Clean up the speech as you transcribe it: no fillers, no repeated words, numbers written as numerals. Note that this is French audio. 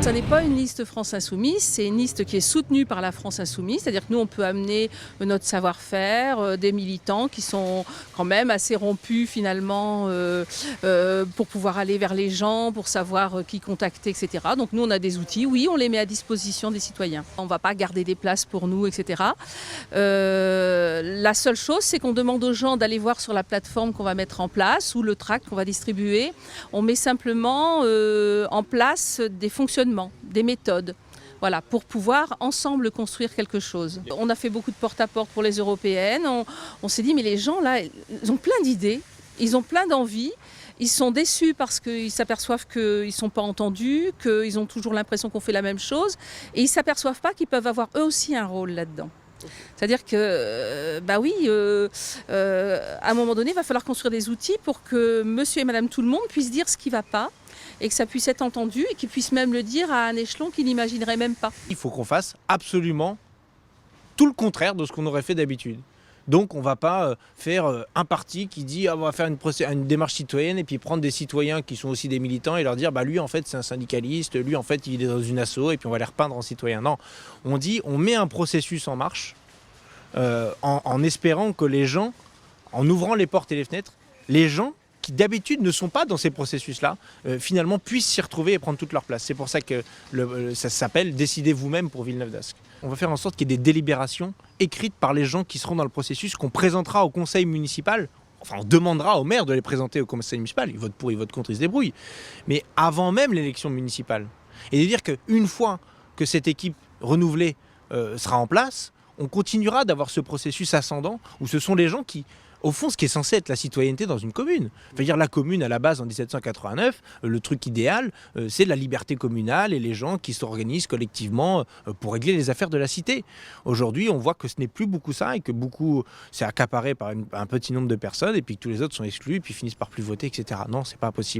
Ça n'est pas une liste France Insoumise, c'est une liste qui est soutenue par la France Insoumise, c'est-à-dire que nous on peut amener notre savoir-faire, des militants qui sont quand même assez rompus finalement pour pouvoir aller vers les gens, pour savoir qui contacter, etc. Donc nous on a des outils, oui, on les met à disposition des citoyens. On ne va pas garder des places pour nous, etc. La seule chose, c'est qu'on demande aux gens d'aller voir sur la plateforme qu'on va mettre en place ou le tract qu'on va distribuer. On met simplement en place des fonctionnements, des méthodes, voilà, pour pouvoir ensemble construire quelque chose. On a fait beaucoup de porte-à-porte pour les européennes. On s'est dit, mais les gens là, ils ont plein d'idées, ils ont plein d'envies. Ils sont déçus parce qu'ils s'aperçoivent qu'ils ne sont pas entendus, qu'ils ont toujours l'impression qu'on fait la même chose. Et ils ne s'aperçoivent pas qu'ils peuvent avoir eux aussi un rôle là-dedans. C'est-à-dire que, à un moment donné, il va falloir construire des outils pour que monsieur et madame tout le monde puissent dire ce qui ne va pas et que ça puisse être entendu et qu'ils puissent même le dire à un échelon qu'ils n'imagineraient même pas. Il faut qu'on fasse absolument tout le contraire de ce qu'on aurait fait d'habitude. Donc on ne va pas faire un parti qui dit on va faire une démarche citoyenne et puis prendre des citoyens qui sont aussi des militants et leur dire lui en fait c'est un syndicaliste, lui en fait il est dans une asso et puis on va les repeindre en citoyens. Non, on dit on met un processus en marche en espérant que les gens, en ouvrant les portes et les fenêtres, les gens qui d'habitude ne sont pas dans ces processus-là, finalement puissent s'y retrouver et prendre toute leur place. C'est pour ça que ça s'appelle « Décidez vous-même pour Villeneuve-d'Ascq ». On va faire en sorte qu'il y ait des délibérations écrites par les gens qui seront dans le processus, qu'on présentera au conseil municipal. Enfin, on demandera au maire de les présenter au conseil municipal. Ils votent pour, ils votent contre, ils se débrouillent. Mais avant même l'élection municipale. Et de dire qu'une fois que cette équipe renouvelée sera en place, on continuera d'avoir ce processus ascendant où ce sont les gens qui, au fond, ce qui est censé être la citoyenneté dans une commune. C'est-à-dire la commune, à la base, en 1789, le truc idéal, c'est la liberté communale et les gens qui s'organisent collectivement pour régler les affaires de la cité. Aujourd'hui, on voit que ce n'est plus beaucoup ça et que beaucoup, c'est accaparé par un petit nombre de personnes et puis que tous les autres sont exclus et puis finissent par plus voter, etc. Non, c'est pas possible.